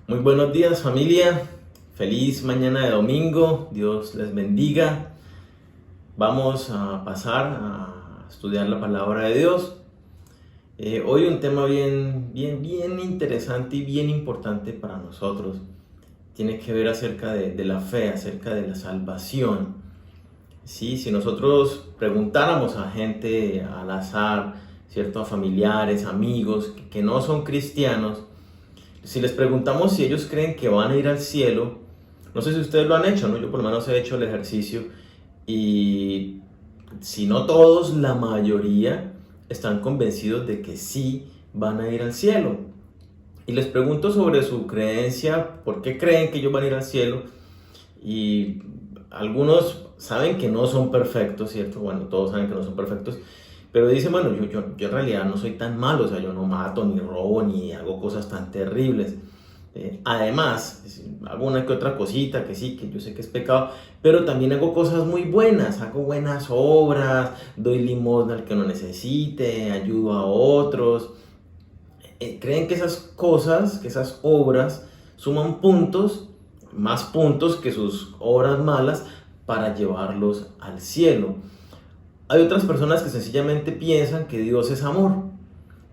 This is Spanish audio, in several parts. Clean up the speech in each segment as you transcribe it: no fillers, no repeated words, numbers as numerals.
Muy buenos días, familia. Feliz mañana de domingo. Dios les bendiga. Vamos a pasar a estudiar la palabra de Dios. Hoy un tema bien interesante y bien importante para nosotros. Tiene que ver acerca de la fe, acerca de la salvación. Sí, si nosotros preguntáramos a gente al azar, ¿cierto? A familiares, amigos que no son cristianos, si les preguntamos si ellos creen que van a ir al cielo, no sé si ustedes lo han hecho, ¿no? Yo por lo menos he hecho el ejercicio y si no todos, la mayoría están convencidos de que sí van a ir al cielo. Y les pregunto sobre su creencia, por qué creen que ellos van a ir al cielo. Y algunos saben que no son perfectos, ¿cierto? Bueno, todos saben que no son perfectos. Pero dicen, bueno, yo en realidad no soy tan malo, o sea, yo no mato, ni robo, ni hago cosas tan terribles. Además, hago una que otra cosita que sí, que yo sé que es pecado, pero también hago cosas muy buenas, hago buenas obras, doy limosna al que no necesite, ayudo a otros. Creen que esas cosas, que esas obras suman puntos, más puntos que sus obras malas para llevarlos al cielo. Hay otras personas que sencillamente piensan que Dios es amor.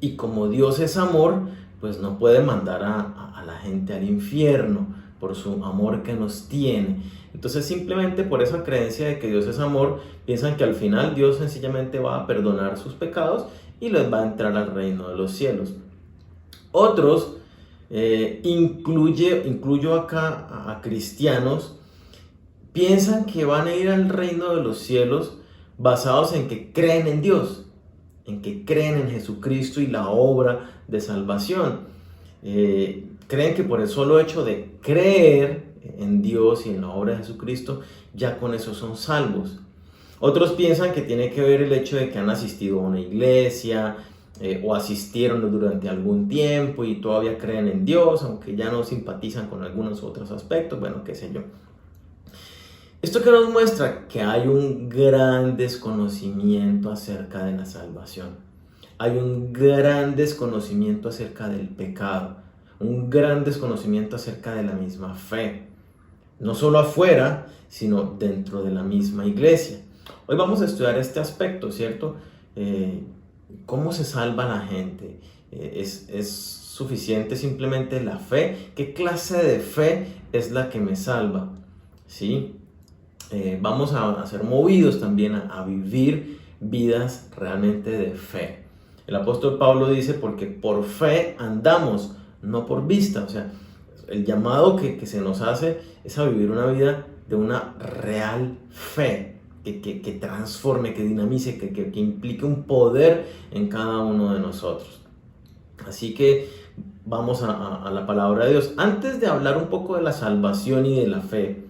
Y como Dios es amor, pues no puede mandar a la gente al infierno por su amor que nos tiene. Entonces simplemente por esa creencia de que Dios es amor, piensan que al final Dios sencillamente va a perdonar sus pecados y les va a entrar al reino de los cielos. Otros, incluyo acá a cristianos, piensan que van a ir al reino de los cielos basados en que creen en Dios, en que creen en Jesucristo y la obra de salvación. Creen que por el solo hecho de creer en Dios y en la obra de Jesucristo, ya con eso son salvos. Otros piensan que tiene que ver el hecho de que han asistido a una iglesia o asistieron durante algún tiempo y todavía creen en Dios, aunque ya no simpatizan con algunos otros aspectos, bueno, qué sé yo. ¿Esto que nos muestra? Que hay un gran desconocimiento acerca de la salvación. Hay un gran desconocimiento acerca del pecado. Un gran desconocimiento acerca de la misma fe. No solo afuera, sino dentro de la misma iglesia. Hoy vamos a estudiar este aspecto, ¿cierto? ¿Cómo se salva la gente? ¿Es suficiente simplemente la fe? ¿Qué clase de fe es la que me salva? ¿Sí? Vamos a ser movidos también a vivir vidas realmente de fe. El apóstol Pablo dice, porque por fe andamos, no por vista. O sea, el llamado que se nos hace es a vivir una vida de una real fe, que transforme, que dinamice, que implique un poder en cada uno de nosotros. Así que vamos a la palabra de Dios. Antes de hablar un poco de la salvación y de la fe,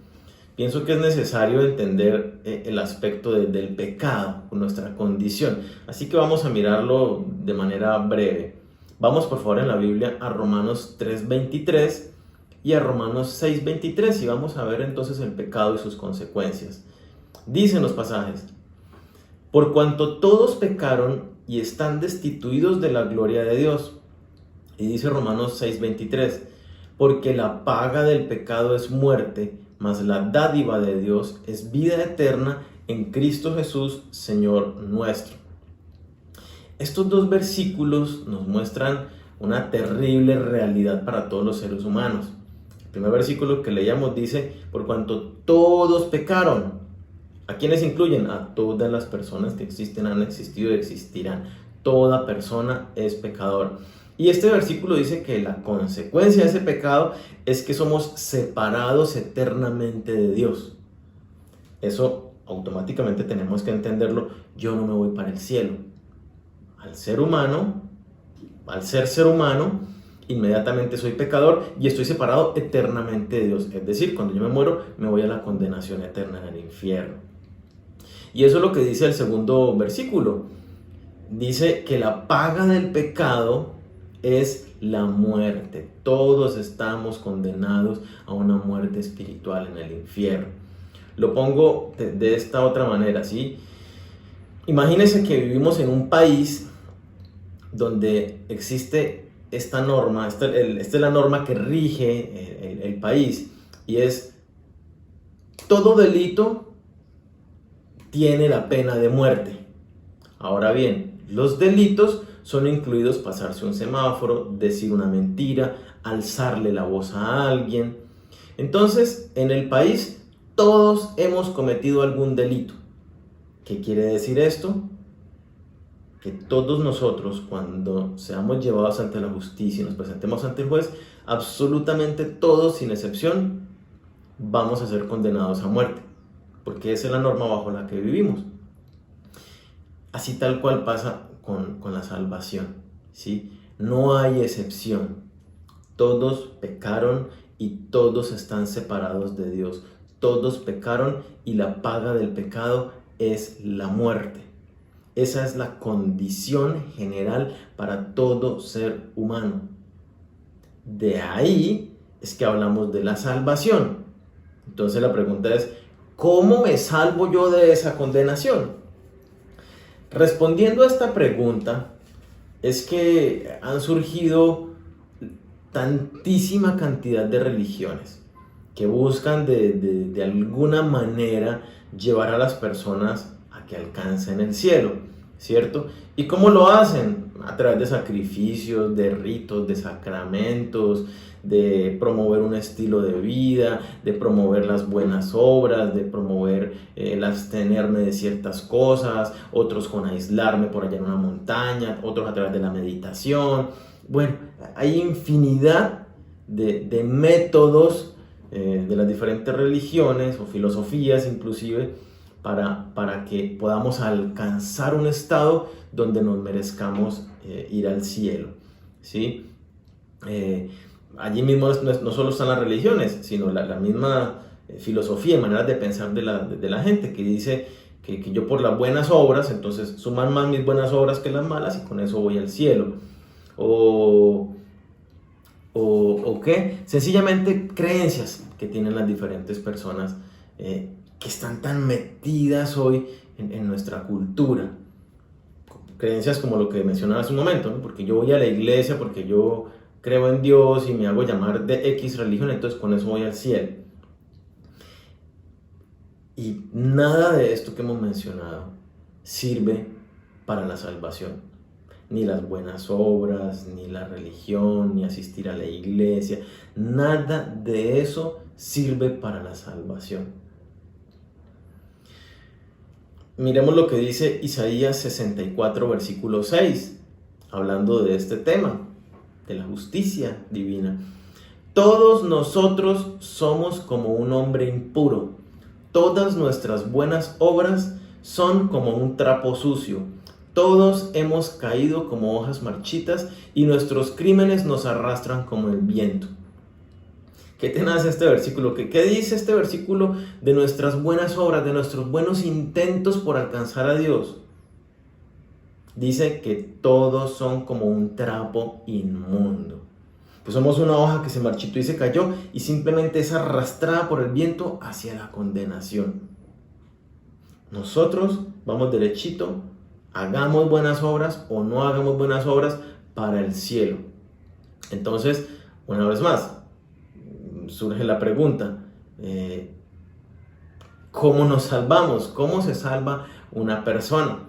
pienso que es necesario entender el aspecto del pecado, nuestra condición. Así que vamos a mirarlo de manera breve. Vamos por favor en la Biblia a Romanos 3:23 y a Romanos 6:23 y vamos a ver entonces el pecado y sus consecuencias. Dicen los pasajes: por cuanto todos pecaron y están destituidos de la gloria de Dios. Y dice Romanos 6:23, porque la paga del pecado es muerte, mas la dádiva de Dios es vida eterna en Cristo Jesús, Señor nuestro. Estos dos versículos nos muestran una terrible realidad para todos los seres humanos. El primer versículo que leíamos dice, por cuanto todos pecaron. ¿A quiénes incluyen? A todas las personas que existen, han existido y existirán. Toda persona es pecador. Y este versículo dice que la consecuencia de ese pecado es que somos separados eternamente de Dios. Eso automáticamente tenemos que entenderlo. Yo no me voy para el cielo. Al ser ser humano, inmediatamente soy pecador y estoy separado eternamente de Dios. Es decir, cuando yo me muero, me voy a la condenación eterna en el infierno. Y eso es lo que dice el segundo versículo. Dice que la paga del pecado es la muerte. Todos estamos condenados a una muerte espiritual en el infierno. Lo pongo de esta otra manera, ¿sí? Imagínense que vivimos en un país donde existe esta norma, esta es la norma que rige el país, y es: todo delito tiene la pena de muerte. Ahora bien, los delitos son incluidos pasarse un semáforo, decir una mentira, alzarle la voz a alguien. Entonces, en el país todos hemos cometido algún delito. ¿Qué quiere decir esto? Que todos nosotros, cuando seamos llevados ante la justicia y nos presentemos ante el juez, absolutamente todos, sin excepción, vamos a ser condenados a muerte, porque esa es la norma bajo la que vivimos. Así tal cual pasa con la salvación, ¿sí? No hay excepción. Todos pecaron y todos están separados de Dios. Todos pecaron y la paga del pecado es la muerte. Esa es la condición general para todo ser humano. De ahí es que hablamos de la salvación. Entonces la pregunta es: ¿cómo me salvo yo de esa condenación? Respondiendo a esta pregunta, es que han surgido tantísima cantidad de religiones que buscan de alguna manera llevar a las personas a que alcancen el cielo, ¿cierto? ¿Y cómo lo hacen? A través de sacrificios, de ritos, de sacramentos, de promover un estilo de vida, de promover las buenas obras, de promover el abstenerme de ciertas cosas, otros con aislarme por allá en una montaña, otros a través de la meditación. Bueno, hay infinidad de métodos de las diferentes religiones o filosofías inclusive para que podamos alcanzar un estado donde nos merezcamos ir al cielo, ¿sí? Allí mismo no solo están las religiones, sino la misma filosofía y maneras de pensar de la gente, que dice que yo por las buenas obras, entonces suman más mis buenas obras que las malas y con eso voy al cielo. O qué, sencillamente creencias que tienen las diferentes personas que están tan metidas hoy en nuestra cultura. Creencias como lo que mencionaba hace un momento, ¿no? Porque yo voy a la iglesia, porque yo creo en Dios y me hago llamar de X religión, entonces con eso voy al cielo. Y nada de esto que hemos mencionado sirve para la salvación. Ni las buenas obras, ni la religión, ni asistir a la iglesia. Nada de eso sirve para la salvación. Miremos lo que dice Isaías 64, versículo 6, hablando de este tema, de la justicia divina. Todos nosotros somos como un hombre impuro. Todas nuestras buenas obras son como un trapo sucio. Todos hemos caído como hojas marchitas y nuestros crímenes nos arrastran como el viento. ¿Qué tenaz este versículo? ¿Qué dice este versículo de nuestras buenas obras, de nuestros buenos intentos por alcanzar a Dios? Dice que todos son como un trapo inmundo. Pues somos una hoja que se marchitó y se cayó y simplemente es arrastrada por el viento hacia la condenación. Nosotros vamos derechito, hagamos buenas obras o no hagamos buenas obras, para el cielo. Entonces, una vez más, surge la pregunta, ¿cómo nos salvamos? ¿Cómo se salva una persona?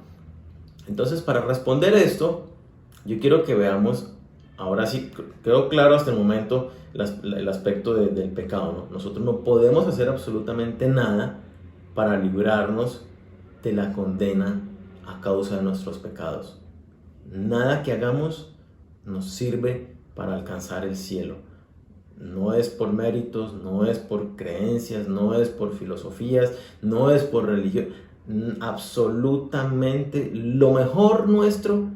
Entonces, para responder esto, yo quiero que veamos, ahora sí, quedó claro hasta el momento el aspecto del pecado, ¿no? Nosotros no podemos hacer absolutamente nada para librarnos de la condena a causa de nuestros pecados. Nada que hagamos nos sirve para alcanzar el cielo. No es por méritos, no es por creencias, no es por filosofías, no es por religión. Absolutamente lo mejor nuestro,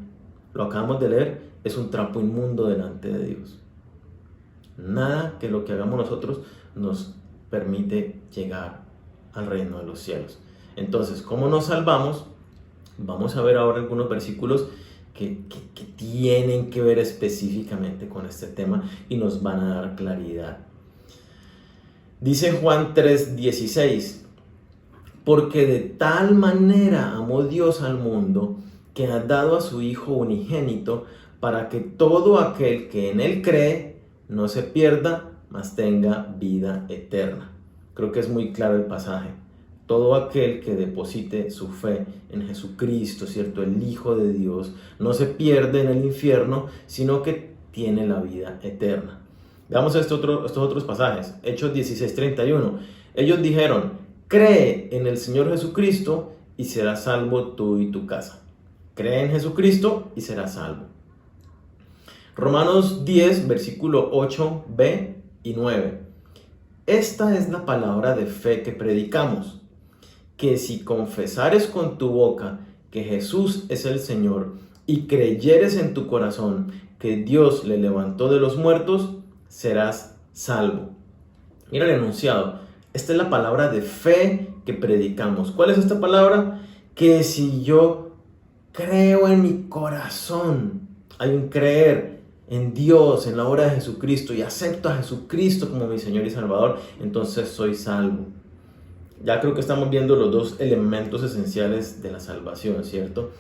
lo acabamos de leer, es un trapo inmundo delante de Dios. Nada que lo que hagamos nosotros nos permite llegar al reino de los cielos. Entonces, ¿cómo nos salvamos? Vamos a ver ahora algunos versículos que tienen que ver específicamente con este tema y nos van a dar claridad. Dice Juan 3:16, porque de tal manera amó Dios al mundo que ha dado a su Hijo unigénito para que todo aquel que en Él cree no se pierda, mas tenga vida eterna. Creo que es muy claro el pasaje. Todo aquel que deposite su fe en Jesucristo, ¿cierto? El Hijo de Dios, no se pierde en el infierno, sino que tiene la vida eterna. Veamos estos otros pasajes. Hechos 16:31. Ellos dijeron: cree en el Señor Jesucristo y serás salvo tú y tu casa. Cree en Jesucristo y serás salvo. Romanos 10, versículo 8b y 9. Esta es la palabra de fe que predicamos, que si confesares con tu boca que Jesús es el Señor y creyeres en tu corazón que Dios le levantó de los muertos, serás salvo. Mira el enunciado. Esta es la palabra de fe que predicamos. ¿Cuál es esta palabra? Que si yo creo en mi corazón, hay un creer en Dios, en la obra de Jesucristo, y acepto a Jesucristo como mi Señor y Salvador, entonces soy salvo. Ya creo que estamos viendo los dos elementos esenciales de la salvación, ¿cierto?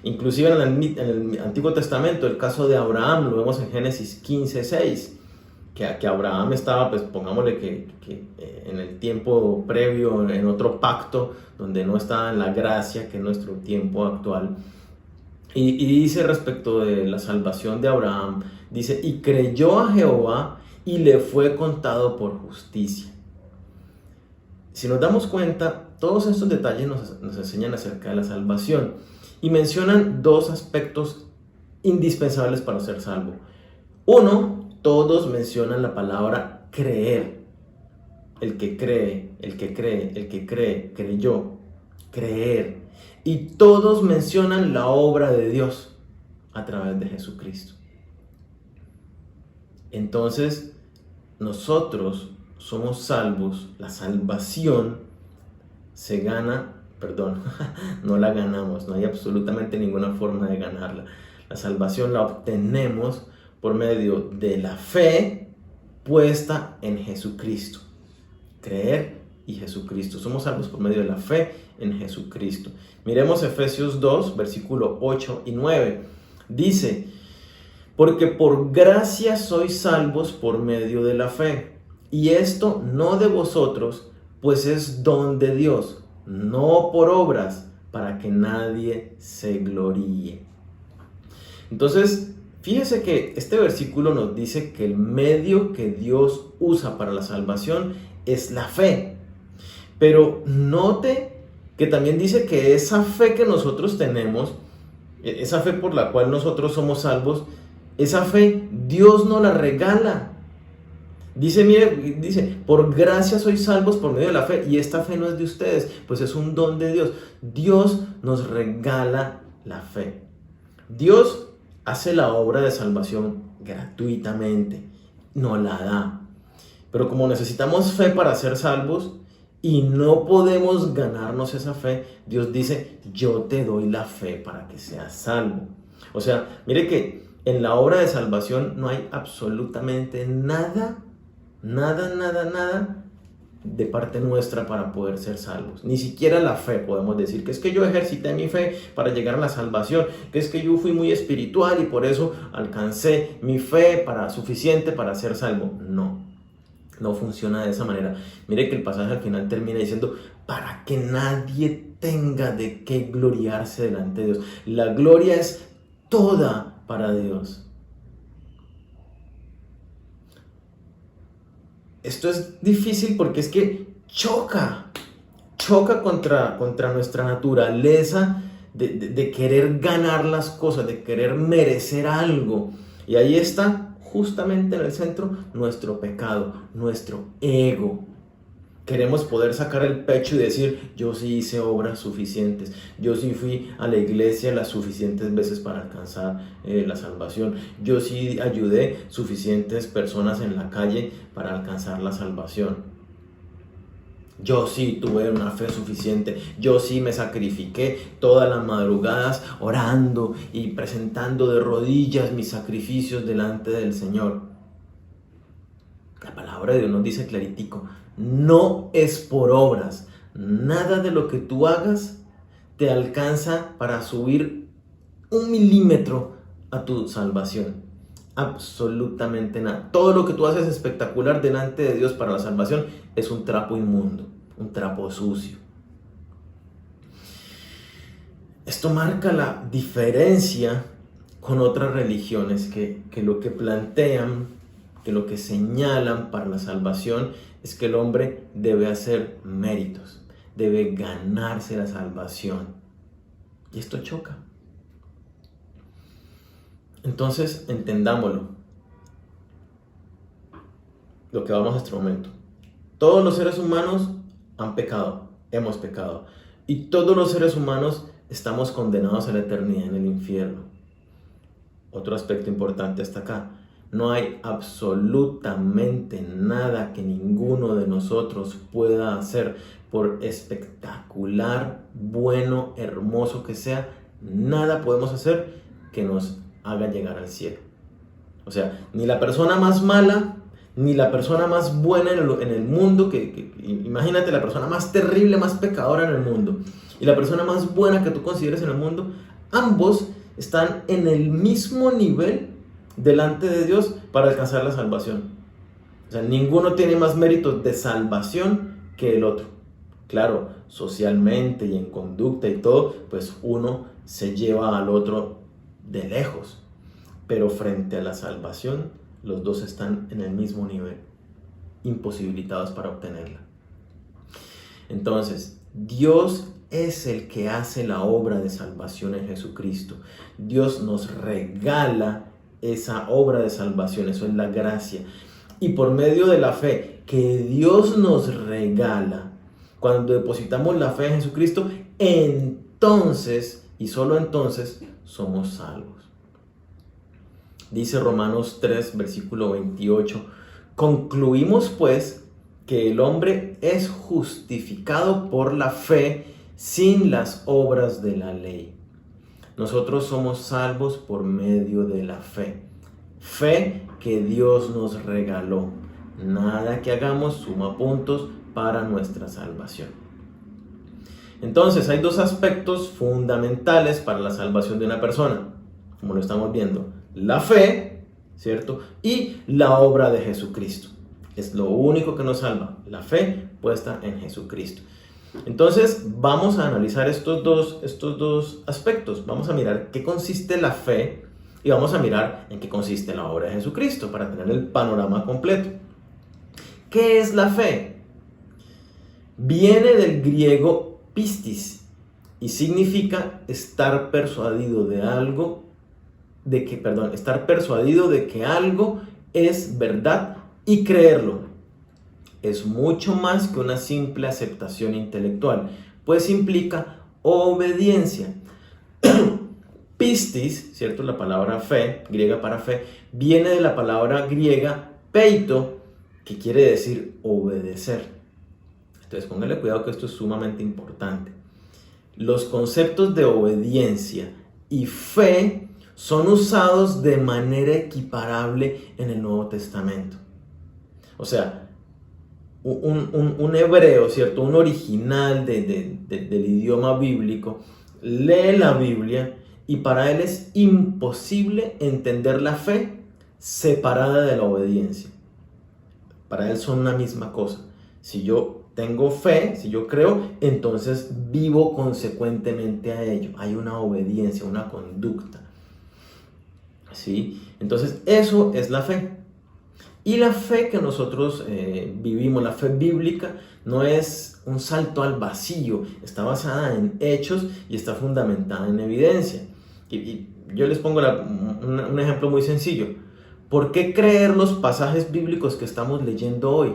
Inclusive en el Antiguo Testamento, el caso de Abraham, lo vemos en Génesis 15:6, que Abraham estaba, pues pongámosle que en el tiempo previo, en otro pacto, donde no estaba en la gracia, que es nuestro tiempo actual. Y dice respecto de la salvación de Abraham, dice: y creyó a Jehová y le fue contado por justicia. Si nos damos cuenta, todos estos detalles nos enseñan acerca de la salvación y mencionan dos aspectos indispensables para ser salvo. Uno, todos mencionan la palabra creer. El que cree, el que cree, el que cree, creyó, creer. Y todos mencionan la obra de Dios a través de Jesucristo. Entonces, nosotros somos salvos. La salvación se gana, no la ganamos, no hay absolutamente ninguna forma de ganarla. La salvación la obtenemos por medio de la fe puesta en Jesucristo. Creer y Jesucristo. Somos salvos por medio de la fe en Jesucristo. Miremos Efesios 2, versículo 8 y 9. Dice: porque por gracia sois salvos por medio de la fe, y esto no de vosotros, pues es don de Dios, no por obras, para que nadie se gloríe. Entonces, fíjese que este versículo nos dice que el medio que Dios usa para la salvación es la fe. Pero note que también dice que esa fe que nosotros tenemos, esa fe por la cual nosotros somos salvos, esa fe Dios nos la regala. Dice, por gracia sois salvos por medio de la fe, y esta fe no es de ustedes, pues es un don de Dios. Dios nos regala la fe. Dios hace la obra de salvación gratuitamente, nos la da. Pero como necesitamos fe para ser salvos y no podemos ganarnos esa fe, Dios dice: yo te doy la fe para que seas salvo. O sea, mire que en la obra de salvación no hay absolutamente nada de parte nuestra para poder ser salvos. Ni siquiera la fe podemos decir que es que yo ejercité mi fe para llegar a la salvación, que es que yo fui muy espiritual y por eso alcancé mi fe suficiente para ser salvo. No funciona de esa manera. Mire que el pasaje al final termina diciendo: para que nadie tenga de qué gloriarse delante de Dios. La gloria es toda para Dios. Esto es difícil porque es que choca contra nuestra naturaleza de querer ganar las cosas, de querer merecer algo. Y ahí está justamente en el centro nuestro pecado, nuestro ego. Queremos poder sacar el pecho y decir: yo sí hice obras suficientes, yo sí fui a la iglesia las suficientes veces para alcanzar la salvación, yo sí ayudé suficientes personas en la calle para alcanzar la salvación, yo sí tuve una fe suficiente, yo sí me sacrifiqué todas las madrugadas orando y presentando de rodillas mis sacrificios delante del Señor. La palabra de Dios nos dice claritico: no es por obras. Nada de lo que tú hagas te alcanza para subir 1 milímetro a tu salvación. Absolutamente nada. Todo lo que tú haces espectacular delante de Dios para la salvación es un trapo inmundo, un trapo sucio. Esto marca la diferencia con otras religiones que lo que plantean, que lo que señalan para la salvación es que el hombre debe hacer méritos, debe ganarse la salvación. Y esto choca. Entonces, entendámoslo. Lo que vamos a este momento. Todos los seres humanos han pecado, hemos pecado. Y todos los seres humanos estamos condenados a la eternidad en el infierno. Otro aspecto importante está acá. No hay absolutamente nada que ninguno de nosotros pueda hacer, por espectacular, bueno, hermoso que sea. Nada podemos hacer que nos haga llegar al cielo. O sea, ni la persona más mala, ni la persona más buena en el mundo, imagínate la persona más terrible, más pecadora en el mundo, y la persona más buena que tú consideres en el mundo, ambos están en el mismo nivel delante de Dios para alcanzar la salvación. O sea, ninguno tiene más méritos de salvación que el otro. Claro, socialmente y en conducta y todo, pues uno se lleva al otro de lejos. Pero frente a la salvación, los dos están en el mismo nivel, imposibilitados para obtenerla. Entonces, Dios es el que hace la obra de salvación en Jesucristo. Dios nos regala esa obra de salvación, eso es la gracia. Y por medio de la fe que Dios nos regala, cuando depositamos la fe en Jesucristo, entonces, y solo entonces, somos salvos. Dice Romanos 3, versículo 28, concluimos pues que el hombre es justificado por la fe sin las obras de la ley. Nosotros somos salvos por medio de la fe. Fe que Dios nos regaló. Nada que hagamos suma puntos para nuestra salvación. Entonces, hay dos aspectos fundamentales para la salvación de una persona, como lo estamos viendo. La fe, ¿cierto? Y la obra de Jesucristo. Es lo único que nos salva, la fe puesta en Jesucristo. Entonces, vamos a analizar estos dos aspectos. Vamos a mirar qué consiste la fe y vamos a mirar en qué consiste la obra de Jesucristo para tener el panorama completo. ¿Qué es la fe? Viene del griego pistis y significa estar persuadido de que algo es verdad y creerlo. Es mucho más que una simple aceptación intelectual, pues implica obediencia. Pistis, ¿cierto? La palabra fe, griega para fe, viene de la palabra griega peito, que quiere decir obedecer. Entonces, póngale cuidado que esto es sumamente importante. Los conceptos de obediencia y fe son usados de manera equiparable en el Nuevo Testamento. O sea, un hebreo, ¿cierto? Un original del idioma bíblico lee la Biblia y para él es imposible entender la fe separada de la obediencia. Para él son una misma cosa. Si yo tengo fe, si yo creo, entonces vivo consecuentemente a ello. Hay una obediencia, una conducta. ¿Sí? Entonces eso es la fe. Y la fe que nosotros vivimos, la fe bíblica, no es un salto al vacío, está basada en hechos y está fundamentada en evidencia. Y yo les pongo un ejemplo muy sencillo. ¿Por qué creer los pasajes bíblicos que estamos leyendo hoy?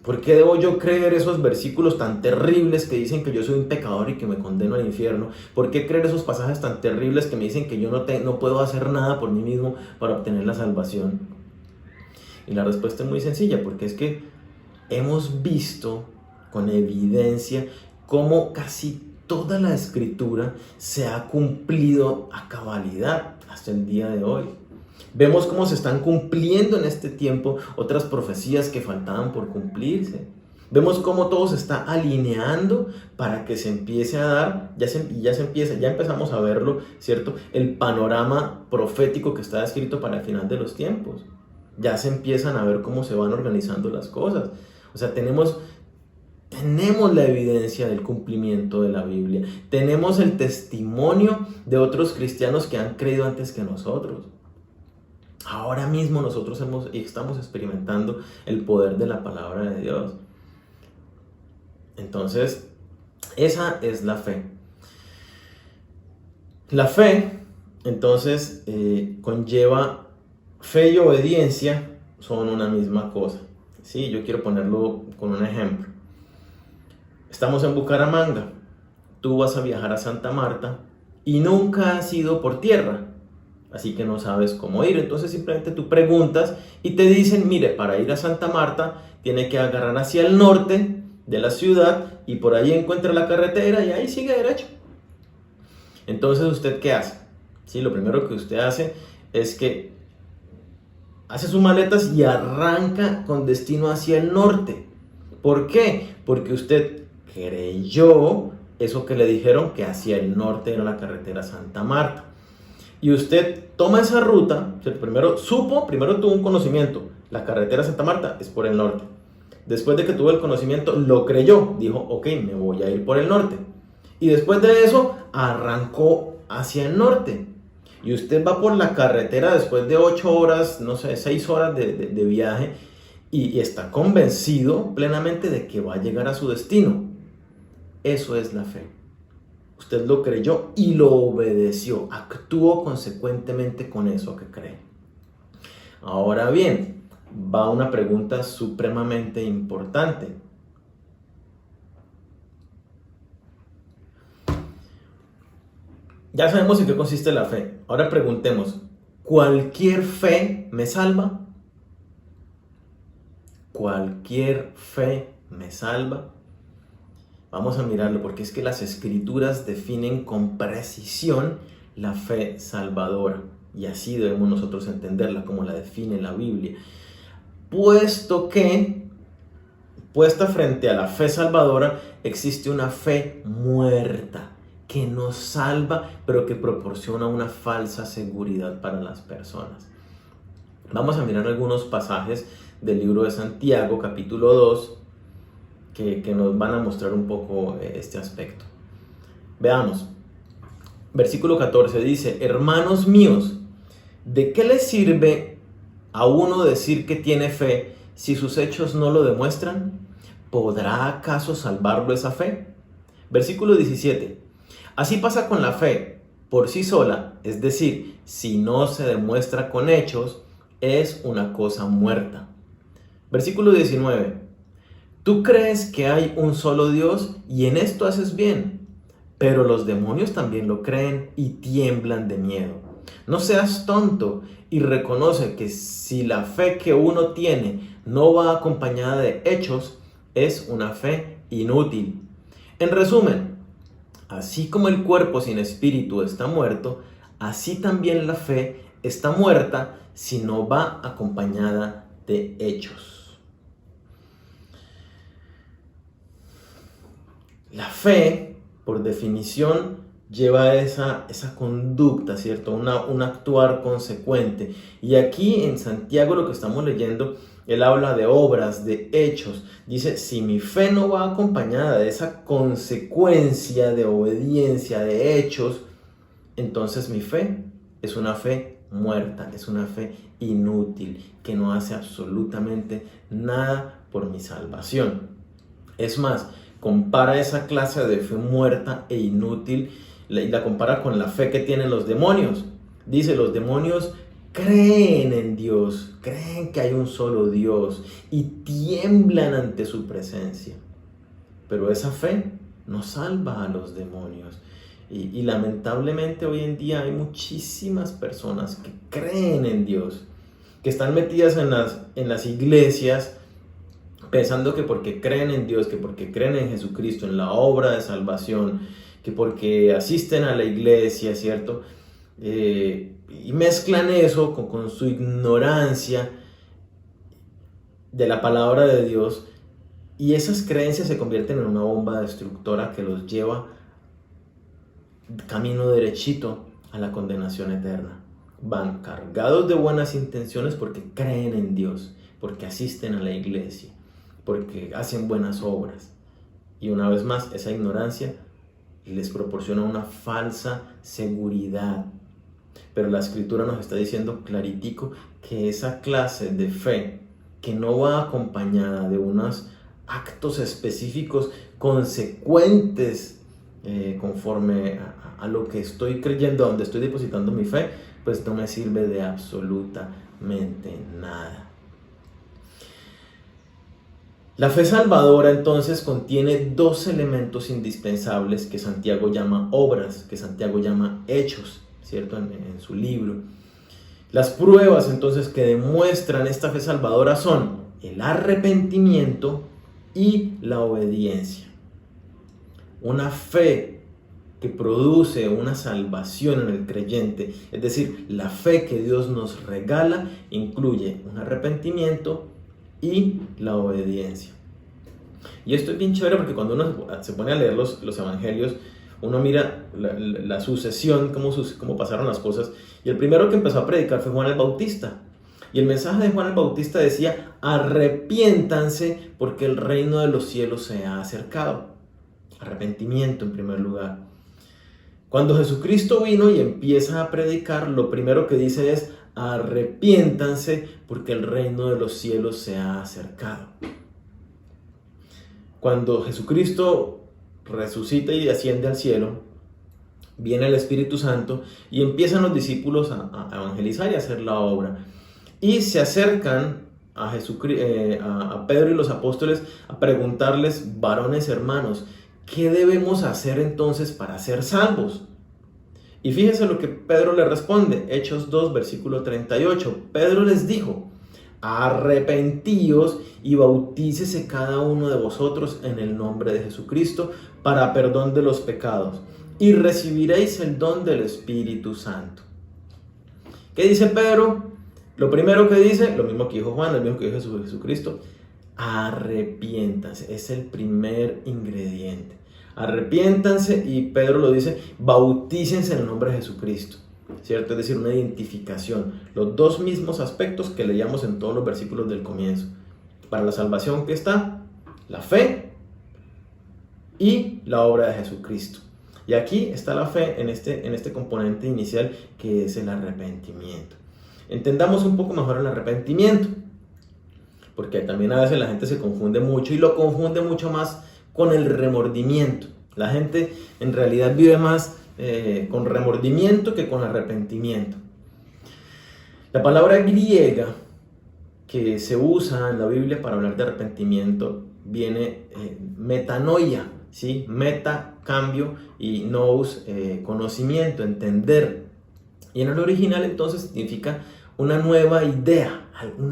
¿Por qué debo yo creer esos versículos tan terribles que dicen que yo soy un pecador y que me condeno al infierno? ¿Por qué creer esos pasajes tan terribles que me dicen que yo no puedo hacer nada por mí mismo para obtener la salvación? Y la respuesta es muy sencilla, porque es que hemos visto con evidencia cómo casi toda la Escritura se ha cumplido a cabalidad hasta el día de hoy. Vemos cómo se están cumpliendo en este tiempo otras profecías que faltaban por cumplirse. Vemos cómo todo se está alineando para que se empiece a dar, ya empezamos a verlo, ¿cierto? El panorama profético que está escrito para el final de los tiempos. Ya se empiezan a ver cómo se van organizando las cosas. O sea, tenemos la evidencia del cumplimiento de la Biblia. Tenemos el testimonio de otros cristianos que han creído antes que nosotros. Ahora mismo nosotros estamos experimentando el poder de la palabra de Dios. Entonces, esa es la fe. La fe, entonces, conlleva fe y obediencia, son una misma cosa. Sí, yo quiero ponerlo con un ejemplo. Estamos en Bucaramanga, tú vas a viajar a Santa Marta y nunca has ido por tierra, así que no sabes cómo ir. Entonces simplemente tú preguntas y te dicen, mire, para ir a Santa Marta tiene que agarrar hacia el norte de la ciudad y por ahí encuentra la carretera y ahí sigue derecho. Entonces, ¿usted qué hace? Sí, lo primero que usted hace es que hace sus maletas y arranca con destino hacia el norte. ¿Por qué? Porque usted creyó eso que le dijeron, que hacia el norte era la carretera Santa Marta. Y usted toma esa ruta, primero tuvo un conocimiento, la carretera Santa Marta es por el norte. Después de que tuvo el conocimiento, lo creyó, dijo, ok, me voy a ir por el norte. Y después de eso, arrancó hacia el norte. Y usted va por la carretera después de 8 horas, 6 horas de viaje, y está convencido plenamente de que va a llegar a su destino. Eso es la fe. Usted lo creyó y lo obedeció, actuó consecuentemente con eso que cree. Ahora bien, va una pregunta supremamente importante. Ya sabemos en qué consiste la fe. Ahora preguntemos, ¿cualquier fe me salva? ¿Cualquier fe me salva? Vamos a mirarlo porque es que las escrituras definen con precisión la fe salvadora y así debemos nosotros entenderla como la define la Biblia. Puesto que, puesta frente a la fe salvadora, existe una fe muerta que nos salva, pero que proporciona una falsa seguridad para las personas. Vamos a mirar algunos pasajes del libro de Santiago, capítulo 2, que nos van a mostrar un poco este aspecto. Veamos. Versículo 14 dice, hermanos míos, ¿de qué le sirve a uno decir que tiene fe si sus hechos no lo demuestran? ¿Podrá acaso salvarlo esa fe? Versículo 17. Así pasa con la fe por sí sola, es decir, si no se demuestra con hechos, es una cosa muerta. Versículo 19. Tú crees que hay un solo Dios y en esto haces bien, pero los demonios también lo creen y tiemblan de miedo. No seas tonto y reconoce que si la fe que uno tiene no va acompañada de hechos, es una fe inútil. En resumen, así como el cuerpo sin espíritu está muerto, así también la fe está muerta si no va acompañada de hechos. La fe, por definición, lleva esa conducta, ¿cierto? Un actuar consecuente. Y aquí en Santiago lo que estamos leyendo, él habla de obras, de hechos. Dice, si mi fe no va acompañada de esa consecuencia de obediencia, de hechos, entonces mi fe es una fe muerta, es una fe inútil, que no hace absolutamente nada por mi salvación. Es más, compara esa clase de fe muerta e inútil y la compara con la fe que tienen los demonios. Dice, los demonios creen en Dios, creen que hay un solo Dios y tiemblan ante su presencia. Pero esa fe no salva a los demonios. Y lamentablemente hoy en día hay muchísimas personas que creen en Dios, que están metidas en las iglesias, pensando que porque creen en Dios, que porque creen en Jesucristo, en la obra de salvación, que porque asisten a la iglesia, ¿cierto? Y mezclan eso con su ignorancia de la palabra de Dios, Y esas creencias se convierten en una bomba destructora que los lleva camino derechito a la condenación eterna. Van cargados de buenas intenciones porque creen en Dios, porque asisten a la iglesia, porque hacen buenas obras. Y una vez más, esa ignorancia les proporciona una falsa seguridad. Pero la Escritura nos está diciendo claritico que esa clase de fe que no va acompañada de unos actos específicos consecuentes conforme a lo que estoy creyendo, a donde estoy depositando mi fe, pues no me sirve de absolutamente nada. La fe salvadora entonces contiene dos elementos indispensables que Santiago llama obras, que Santiago llama hechos, ¿cierto? En su libro. Las pruebas entonces que demuestran esta fe salvadora son el arrepentimiento y la obediencia. Una fe que produce una salvación en el creyente, es decir, la fe que Dios nos regala, incluye un arrepentimiento y la obediencia. Y esto es bien chévere porque cuando uno se pone a leer los evangelios, uno mira la sucesión, cómo pasaron las cosas. Y el primero que empezó a predicar fue Juan el Bautista. Y el mensaje de Juan el Bautista decía: arrepiéntanse porque el reino de los cielos se ha acercado. Arrepentimiento en primer lugar. Cuando Jesucristo vino y empieza a predicar, lo primero que dice es: arrepiéntanse porque el reino de los cielos se ha acercado. Cuando Jesucristo resucita y asciende al cielo, viene el Espíritu Santo y empiezan los discípulos a evangelizar y a hacer la obra. Y se acercan a Pedro y los apóstoles a preguntarles: varones hermanos, ¿qué debemos hacer entonces para ser salvos? Y fíjense lo que Pedro le responde, Hechos 2, versículo 38. Pedro les dijo: arrepentíos y bautícese cada uno de vosotros en el nombre de Jesucristo para perdón de los pecados, y recibiréis el don del Espíritu Santo. ¿Qué dice Pedro? Lo primero que dice, lo mismo que dijo Juan, lo mismo que dijo Jesucristo: arrepiéntanse. Es el primer ingrediente. Arrepiéntanse, y Pedro lo dice: bautícense en el nombre de Jesucristo, ¿cierto? Es decir, una identificación. Los dos mismos aspectos que leíamos en todos los versículos del comienzo. Para la salvación, ¿qué está? La fe y la obra de Jesucristo. Y aquí está la fe en este componente inicial, que es el arrepentimiento. Entendamos un poco mejor el arrepentimiento, porque también a veces la gente se confunde mucho, y lo confunde mucho más con el remordimiento. La gente en realidad vive más con remordimiento que con arrepentimiento. La palabra griega que se usa en la Biblia para hablar de arrepentimiento viene metanoia, ¿sí? Meta, cambio, y nous, conocimiento, entender. Y en el original entonces significa una nueva idea, un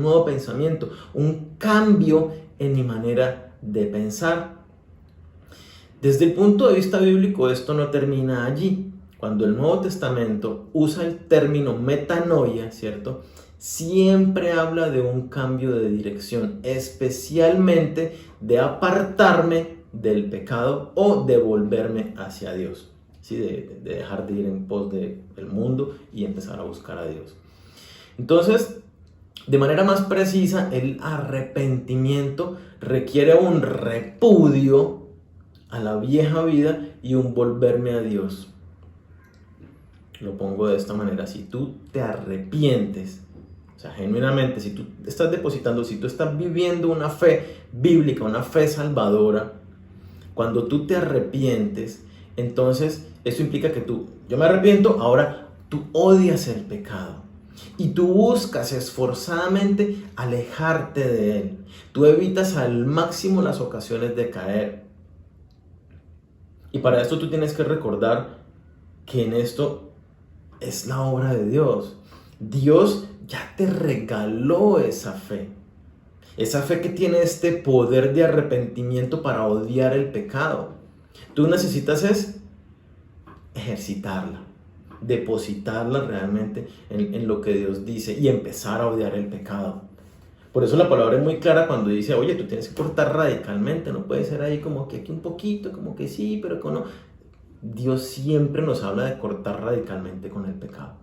nuevo pensamiento, un cambio en mi manera de pensar. Desde el punto de vista bíblico, esto no termina allí. Cuando el Nuevo Testamento usa el término metanoia, ¿cierto?, siempre habla de un cambio de dirección, especialmente de apartarme del pecado o de volverme hacia Dios, ¿sí? De dejar de ir en pos del mundo y empezar a buscar a Dios. Entonces, de manera más precisa, el arrepentimiento requiere un repudio a la vieja vida y un volverme a Dios. Lo pongo de esta manera: si tú te arrepientes, o sea, genuinamente, si tú estás depositando, si tú estás viviendo una fe bíblica, una fe salvadora, cuando tú te arrepientes, entonces eso implica que yo me arrepiento, ahora tú odias el pecado y tú buscas esforzadamente alejarte de él. Tú evitas al máximo las ocasiones de caer. Y para esto tú tienes que recordar que en esto es la obra de Dios. Dios ya te regaló esa fe que tiene este poder de arrepentimiento para odiar el pecado. Tú necesitas ejercitarla, depositarla realmente en lo que Dios dice y empezar a odiar el pecado. Por eso la palabra es muy clara cuando dice, oye, tú tienes que cortar radicalmente, no puede ser ahí como que aquí un poquito, como que sí, pero que no. Dios siempre nos habla de cortar radicalmente con el pecado.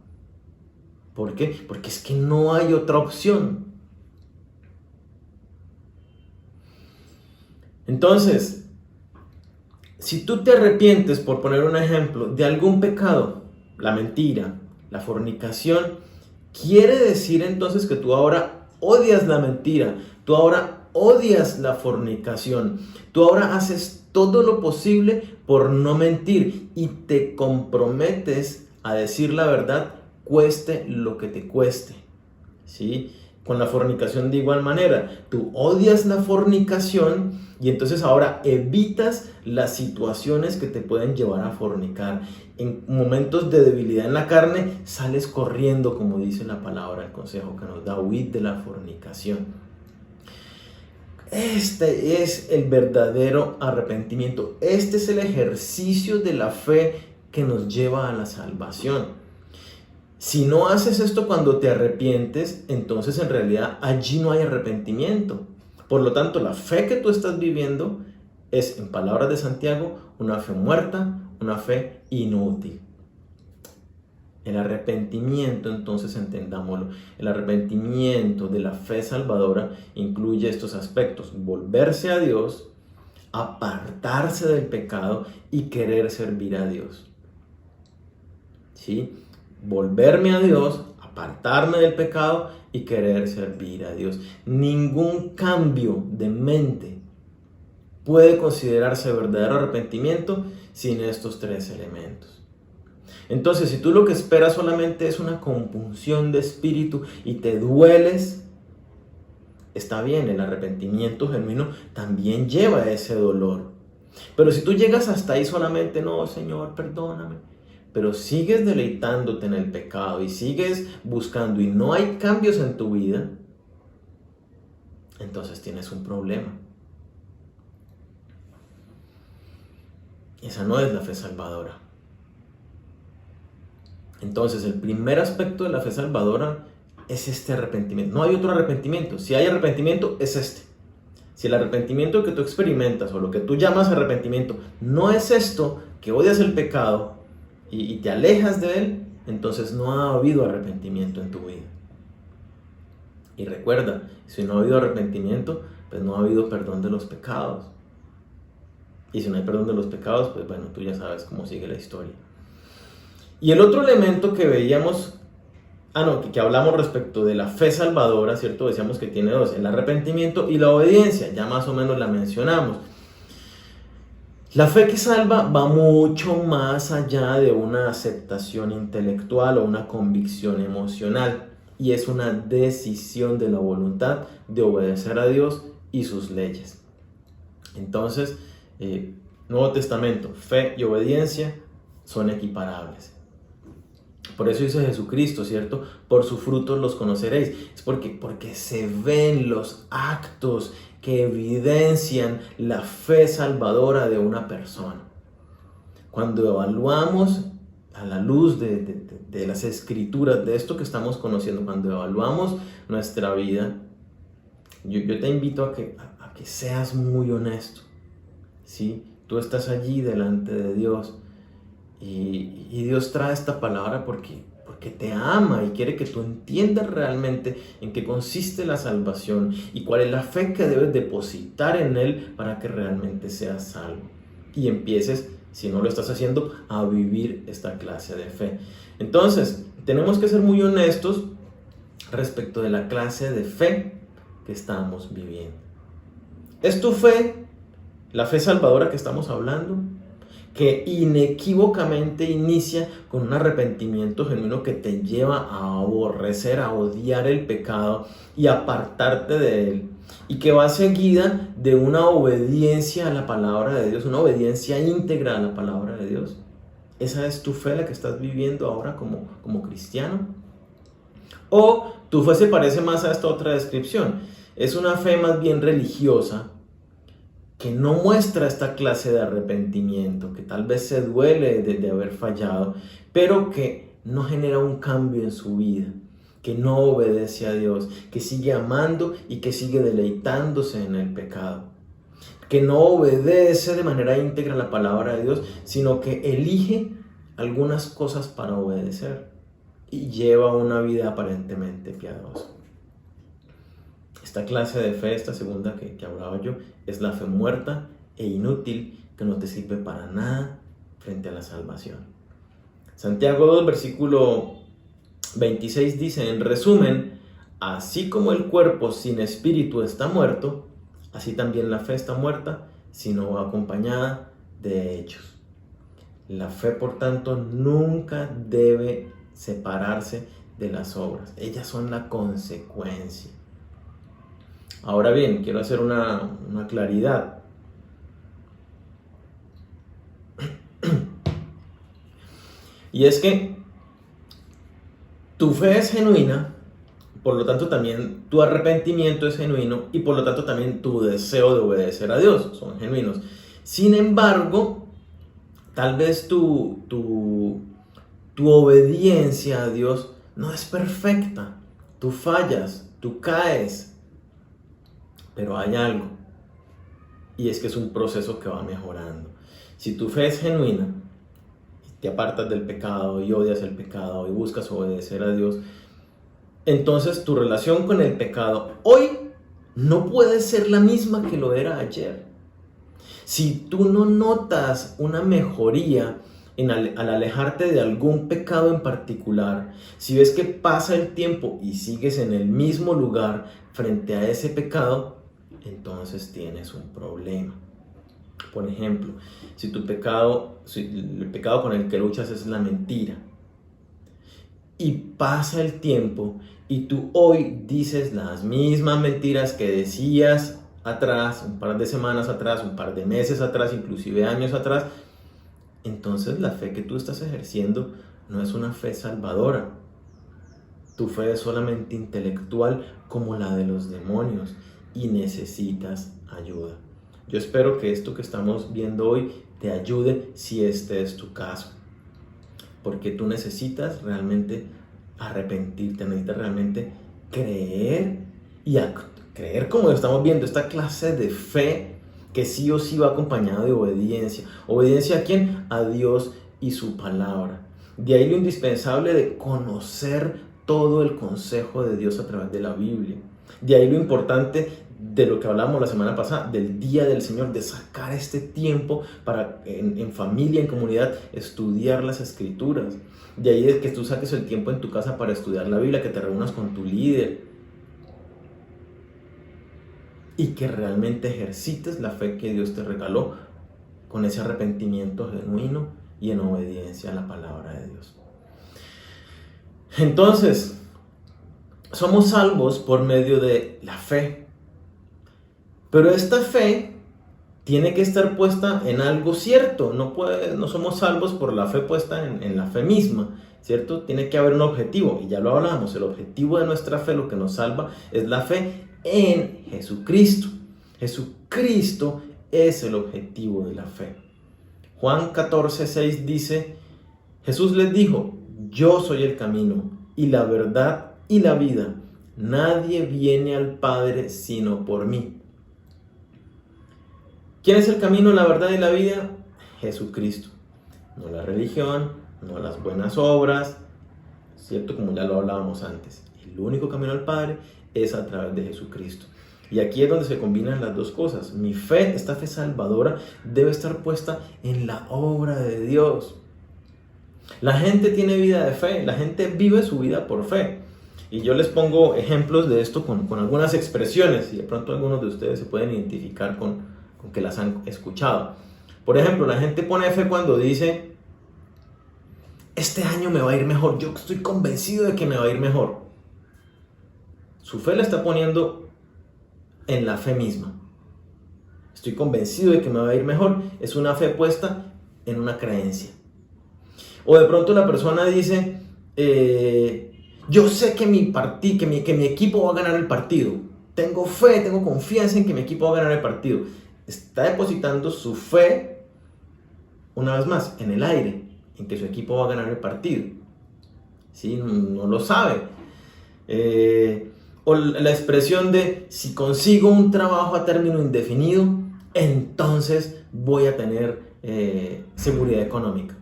¿Por qué? Porque es que no hay otra opción. Entonces, si tú te arrepientes, por poner un ejemplo, de algún pecado, la mentira, la fornicación, quiere decir entonces que tú ahora odias la mentira, tú ahora odias la fornicación, tú ahora haces todo lo posible por no mentir y te comprometes a decir la verdad, cueste lo que te cueste, ¿sí? Con la fornicación de igual manera, tú odias la fornicación y entonces ahora evitas las situaciones que te pueden llevar a fornicar. En momentos de debilidad en la carne, sales corriendo, como dice la palabra, el consejo que nos da, huid de la fornicación. Este es el verdadero arrepentimiento. Este es el ejercicio de la fe que nos lleva a la salvación. Si no haces esto cuando te arrepientes, entonces en realidad allí no hay arrepentimiento. Por lo tanto, la fe que tú estás viviendo es, en palabras de Santiago, una fe muerta, una fe inútil. El arrepentimiento, entonces entendámoslo, el arrepentimiento de la fe salvadora incluye estos aspectos: volverse a Dios, apartarse del pecado y querer servir a Dios. ¿Sí? Volverme a Dios, apartarme del pecado y querer servir a Dios. Ningún cambio de mente puede considerarse verdadero arrepentimiento sin estos tres elementos. Entonces, si tú lo que esperas solamente es una compunción de espíritu y te dueles, está bien, el arrepentimiento genuino también lleva ese dolor. Pero si tú llegas hasta ahí solamente, no, Señor, perdóname, pero sigues deleitándote en el pecado y sigues buscando y no hay cambios en tu vida, entonces tienes un problema. Esa no es la fe salvadora. Entonces, el primer aspecto de la fe salvadora es este arrepentimiento. No hay otro arrepentimiento. Si hay arrepentimiento, es este. Si el arrepentimiento que tú experimentas o lo que tú llamas arrepentimiento no es esto, que odias el pecado y te alejas de él, entonces no ha habido arrepentimiento en tu vida. Y recuerda, si no ha habido arrepentimiento, pues no ha habido perdón de los pecados. Y si no hay perdón de los pecados, pues bueno, tú ya sabes cómo sigue la historia. Y el otro elemento que veíamos, que hablamos respecto de la fe salvadora, ¿cierto? Decíamos que tiene dos, el arrepentimiento y la obediencia, ya más o menos la mencionamos. La fe que salva va mucho más allá de una aceptación intelectual o una convicción emocional, y es una decisión de la voluntad de obedecer a Dios y sus leyes. Entonces, Nuevo Testamento, fe y obediencia son equiparables. Por eso dice Jesucristo, ¿cierto? Por sus frutos los conoceréis. Es porque se ven los actos que evidencian la fe salvadora de una persona. Cuando evaluamos a la luz de las escrituras, de esto que estamos conociendo, cuando evaluamos nuestra vida, yo te invito a que seas muy honesto, ¿sí? Tú estás allí delante de Dios. Y Dios trae esta palabra porque te ama y quiere que tú entiendas realmente en qué consiste la salvación y cuál es la fe que debes depositar en Él para que realmente seas salvo. Y empieces, si no lo estás haciendo, a vivir esta clase de fe. Entonces, tenemos que ser muy honestos respecto de la clase de fe que estamos viviendo. ¿Es tu fe la fe salvadora que estamos hablando? Que inequívocamente inicia con un arrepentimiento genuino que te lleva a aborrecer, a odiar el pecado y apartarte de él, y que va seguida de una obediencia a la palabra de Dios, una obediencia íntegra a la palabra de Dios. ¿Esa es tu fe la que estás viviendo ahora como cristiano? ¿O tu fe se parece más a esta otra descripción? Es una fe más bien religiosa, que no muestra esta clase de arrepentimiento, que tal vez se duele de haber fallado, pero que no genera un cambio en su vida, que no obedece a Dios, que sigue amando y que sigue deleitándose en el pecado, que no obedece de manera íntegra la palabra de Dios, sino que elige algunas cosas para obedecer y lleva una vida aparentemente piadosa. Esta clase de fe, esta segunda que hablaba yo, es la fe muerta e inútil que no te sirve para nada frente a la salvación. Santiago 2, versículo 26 dice, en resumen, así como el cuerpo sin espíritu está muerto, así también la fe está muerta si no va acompañada de hechos. La fe, por tanto, nunca debe separarse de las obras. Ellas son la consecuencia. Ahora bien, quiero hacer una claridad. Y es que tu fe es genuina, por lo tanto también tu arrepentimiento es genuino y por lo tanto también tu deseo de obedecer a Dios son genuinos. Sin embargo, tal vez tu obediencia a Dios no es perfecta. Tú fallas, tú caes, pero hay algo, y es que es un proceso que va mejorando. Si tu fe es genuina, te apartas del pecado y odias el pecado y buscas obedecer a Dios, entonces tu relación con el pecado hoy no puede ser la misma que lo era ayer. Si tú no notas una mejoría al alejarte de algún pecado en particular, si ves que pasa el tiempo y sigues en el mismo lugar frente a ese pecado, entonces tienes un problema. Por ejemplo, si el pecado con el que luchas es la mentira, y pasa el tiempo y tú hoy dices las mismas mentiras que decías atrás, un par de semanas atrás, un par de meses atrás, inclusive años atrás, entonces la fe que tú estás ejerciendo no es una fe salvadora. Tu fe es solamente intelectual como la de los demonios y necesitas ayuda. Yo espero que esto que estamos viendo hoy te ayude si este es tu caso, porque tú necesitas realmente arrepentirte, necesitas realmente creer y creer como estamos viendo, esta clase de fe que sí o sí va acompañada de obediencia. ¿Obediencia a quién? A Dios y su palabra. De ahí lo indispensable de conocer todo el consejo de Dios a través de la Biblia. De ahí lo importante de lo que hablábamos la semana pasada, del día del Señor, de sacar este tiempo para en familia, en comunidad, estudiar las Escrituras. De ahí es que tú saques el tiempo en tu casa para estudiar la Biblia, que te reúnas con tu líder y que realmente ejercites la fe que Dios te regaló con ese arrepentimiento genuino y en obediencia a la palabra de Dios. Entonces, somos salvos por medio de la fe. Pero esta fe tiene que estar puesta en algo cierto. No somos salvos por la fe puesta en la fe misma, ¿cierto? Tiene que haber un objetivo, y ya lo hablamos. El objetivo de nuestra fe, lo que nos salva, es la fe en Jesucristo. Jesucristo es el objetivo de la fe. Juan 14:6 dice, Jesús les dijo, yo soy el camino y la verdad y la vida. Nadie viene al Padre sino por mí. ¿Quién es el camino, la verdad y la vida? Jesucristo. No la religión, no las buenas obras, ¿cierto? Como ya lo hablábamos antes. El único camino al Padre es a través de Jesucristo. Y aquí es donde se combinan las dos cosas. Mi fe, esta fe salvadora, debe estar puesta en la obra de Dios. La gente tiene vida de fe, la gente vive su vida por fe. Y yo les pongo ejemplos de esto con algunas expresiones, y de pronto algunos de ustedes se pueden identificar con que las han escuchado. Por ejemplo, la gente pone fe cuando dice, este año me va a ir mejor, yo estoy convencido de que me va a ir mejor. Su fe la está poniendo en la fe misma. Estoy convencido de que me va a ir mejor, es una fe puesta en una creencia. O de pronto la persona dice, yo sé que mi equipo va a ganar el partido. Tengo fe, tengo confianza en que mi equipo va a ganar el partido. Está depositando su fe, una vez más, en el aire, en que su equipo va a ganar el partido. ¿Sí? No lo sabe. O la expresión de si consigo un trabajo a término indefinido, entonces voy a tener seguridad económica.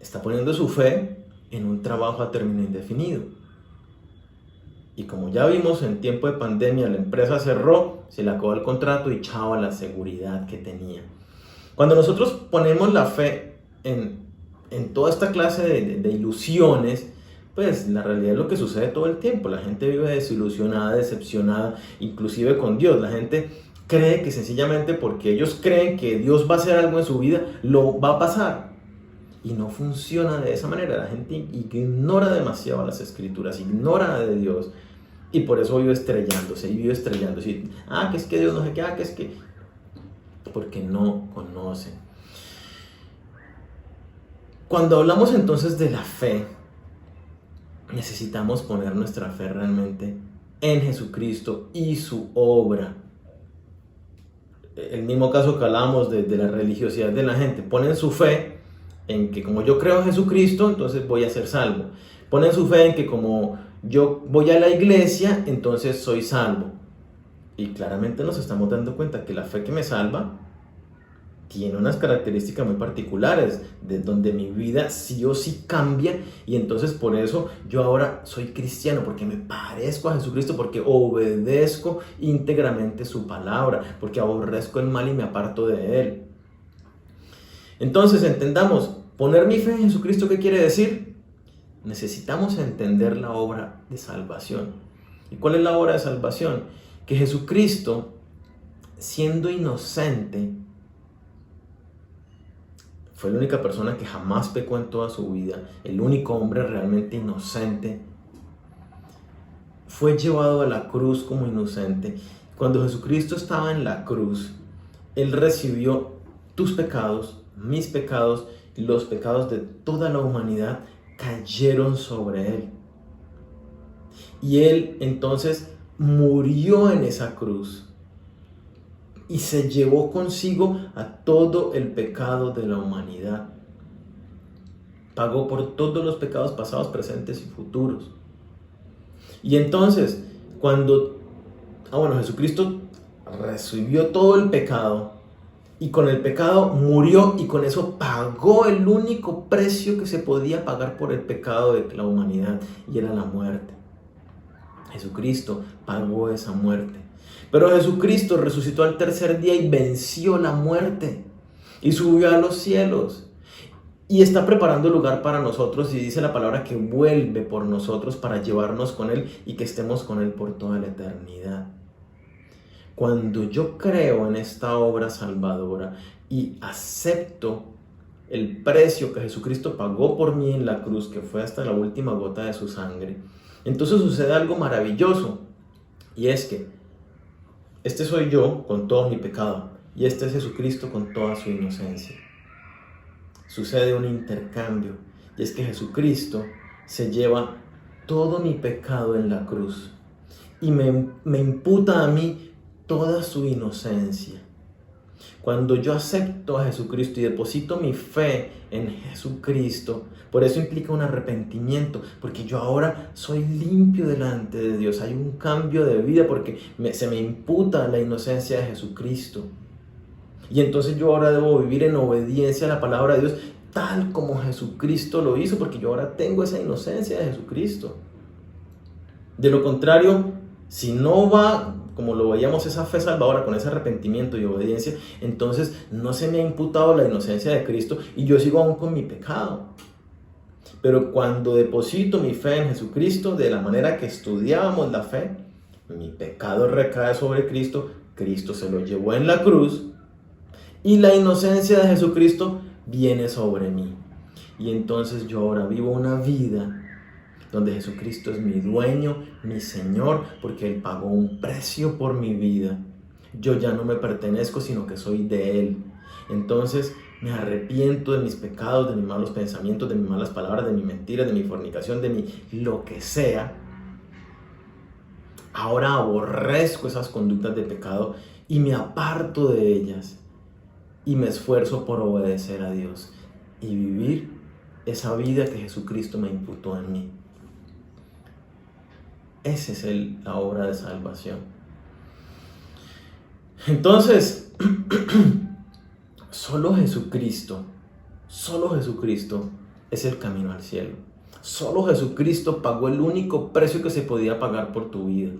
Está poniendo su fe en un trabajo a término indefinido. Y como ya vimos, en tiempo de pandemia la empresa cerró, se le acabó el contrato y chao a la seguridad que tenía. Cuando nosotros ponemos la fe en toda esta clase de ilusiones, pues la realidad es lo que sucede todo el tiempo. La gente vive desilusionada, decepcionada, inclusive con Dios. La gente cree que sencillamente porque ellos creen que Dios va a hacer algo en su vida, lo va a pasar. Y no funciona de esa manera. La gente ignora demasiado las escrituras, ignora de Dios. Y por eso vive estrellándose, y vive estrellándose. Que es que Dios no sé qué, que es que... Porque no conocen. Cuando hablamos entonces de la fe, necesitamos poner nuestra fe realmente en Jesucristo y su obra. El mismo caso que hablábamos de la religiosidad de la gente. Ponen su fe en que como yo creo en Jesucristo, entonces voy a ser salvo. Ponen su fe en que como yo voy a la iglesia, entonces soy salvo. Y claramente nos estamos dando cuenta que la fe que me salva tiene unas características muy particulares, de donde mi vida sí o sí cambia, y entonces por eso yo ahora soy cristiano, porque me parezco a Jesucristo, porque obedezco íntegramente su palabra, porque aborrezco el mal y me aparto de él. Entonces entendamos, poner mi fe en Jesucristo, ¿qué quiere decir? Necesitamos entender la obra de salvación. ¿Y cuál es la obra de salvación? Que Jesucristo, siendo inocente, fue la única persona que jamás pecó en toda su vida, el único hombre realmente inocente, fue llevado a la cruz como inocente. Cuando Jesucristo estaba en la cruz, Él recibió tus pecados, mis pecados, los pecados de toda la humanidad cayeron sobre Él. Y Él entonces murió en esa cruz y se llevó consigo a todo el pecado de la humanidad. Pagó por todos los pecados pasados, presentes y futuros. Y entonces, cuando Jesucristo recibió todo el pecado y con el pecado murió, y con eso pagó el único precio que se podía pagar por el pecado de la humanidad, y era la muerte. Jesucristo pagó esa muerte. Pero Jesucristo resucitó al tercer día y venció la muerte y subió a los cielos y está preparando lugar para nosotros, y dice la palabra que vuelve por nosotros para llevarnos con Él y que estemos con Él por toda la eternidad. Cuando yo creo en esta obra salvadora y acepto el precio que Jesucristo pagó por mí en la cruz, que fue hasta la última gota de su sangre, entonces sucede algo maravilloso, y es que este soy yo con todo mi pecado, y este es Jesucristo con toda su inocencia. Sucede un intercambio, y es que Jesucristo se lleva todo mi pecado en la cruz y me imputa a mí toda su inocencia. Cuando yo acepto a Jesucristo y deposito mi fe en Jesucristo, por eso implica un arrepentimiento, porque yo ahora soy limpio delante de Dios. Hay un cambio de vida porque se me imputa la inocencia de Jesucristo. Y entonces yo ahora debo vivir en obediencia a la palabra de Dios, tal como Jesucristo lo hizo, porque yo ahora tengo esa inocencia de Jesucristo. De lo contrario, si no va, como lo veíamos, esa fe salvadora con ese arrepentimiento y obediencia, entonces no se me ha imputado la inocencia de Cristo y yo sigo aún con mi pecado. Pero cuando deposito mi fe en Jesucristo, de la manera que estudiábamos la fe, mi pecado recae sobre Cristo, Cristo se lo llevó en la cruz y la inocencia de Jesucristo viene sobre mí. Y entonces yo ahora vivo una vida donde Jesucristo es mi dueño, mi Señor, porque Él pagó un precio por mi vida. Yo ya no me pertenezco, sino que soy de Él. Entonces me arrepiento de mis pecados, de mis malos pensamientos, de mis malas palabras, de mis mentiras, de mi fornicación, de mi lo que sea. Ahora aborrezco esas conductas de pecado y me aparto de ellas y me esfuerzo por obedecer a Dios y vivir esa vida que Jesucristo me imputó en mí. Esa es la obra de salvación. Entonces, solo Jesucristo es el camino al cielo. Solo Jesucristo pagó el único precio que se podía pagar por tu vida.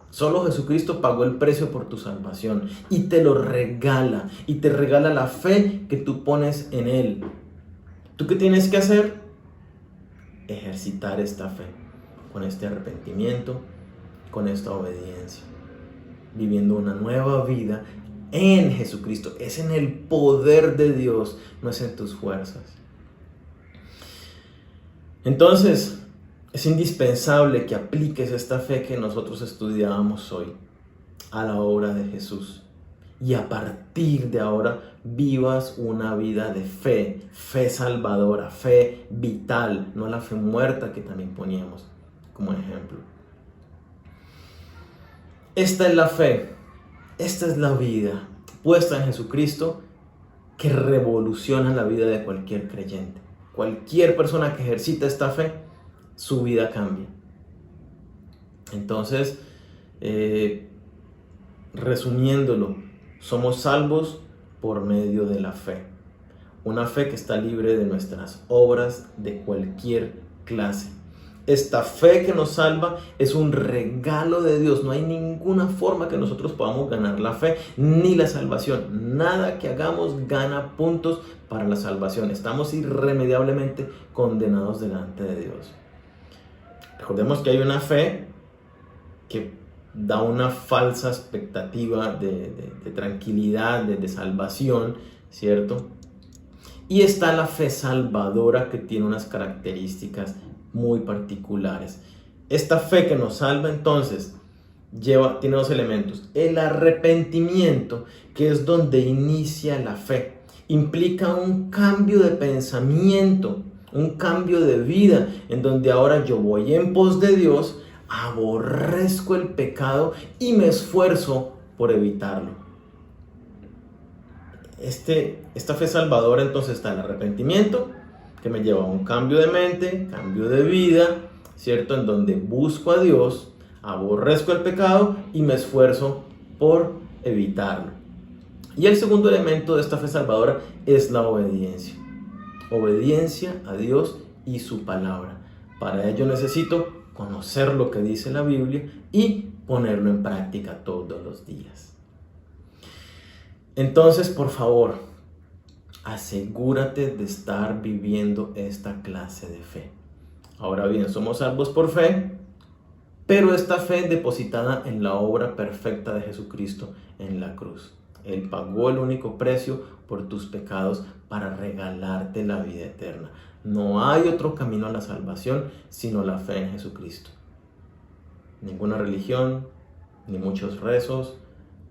Solo Jesucristo pagó el precio por tu salvación y te lo regala. Y te regala la fe que tú pones en Él. ¿Tú qué tienes que hacer? Ejercitar esta fe con este arrepentimiento, con esta obediencia, viviendo una nueva vida en Jesucristo. Es en el poder de Dios, no es en tus fuerzas. Entonces, es indispensable que apliques esta fe que nosotros estudiábamos hoy a la obra de Jesús. Y a partir de ahora vivas una vida de fe, fe salvadora, fe vital, no la fe muerta que también poníamos como ejemplo. Esta es la fe, esta es la vida puesta en Jesucristo que revoluciona la vida de cualquier creyente. Cualquier persona que ejercita esta fe, su vida cambia. Entonces, resumiéndolo, somos salvos por medio de la fe. Una fe que está libre de nuestras obras de cualquier clase. Esta fe que nos salva es un regalo de Dios. No hay ninguna forma que nosotros podamos ganar la fe ni la salvación. Nada que hagamos gana puntos para la salvación. Estamos irremediablemente condenados delante de Dios. Recordemos que hay una fe que da una falsa expectativa de tranquilidad, de salvación, ¿cierto? Y está la fe salvadora que tiene unas características muy particulares. Esta fe que nos salva entonces tiene dos elementos. El arrepentimiento, que es donde inicia la fe, implica un cambio de pensamiento, un cambio de vida, en donde ahora yo voy en pos de Dios, aborrezco el pecado y me esfuerzo por evitarlo. Esta fe salvadora entonces está el arrepentimiento, que me lleva a un cambio de mente, cambio de vida, ¿cierto? En donde busco a Dios, aborrezco el pecado y me esfuerzo por evitarlo. Y el segundo elemento de esta fe salvadora es la obediencia. Obediencia a Dios y su palabra. Para ello necesito conocer lo que dice la Biblia y ponerlo en práctica todos los días. Entonces, por favor, asegúrate de estar viviendo esta clase de fe. Ahora bien, somos salvos por fe, pero esta fe depositada en la obra perfecta de Jesucristo en la cruz. Él pagó el único precio por tus pecados para regalarte la vida eterna. No hay otro camino a la salvación sino la fe en Jesucristo. Ninguna religión, ni muchos rezos,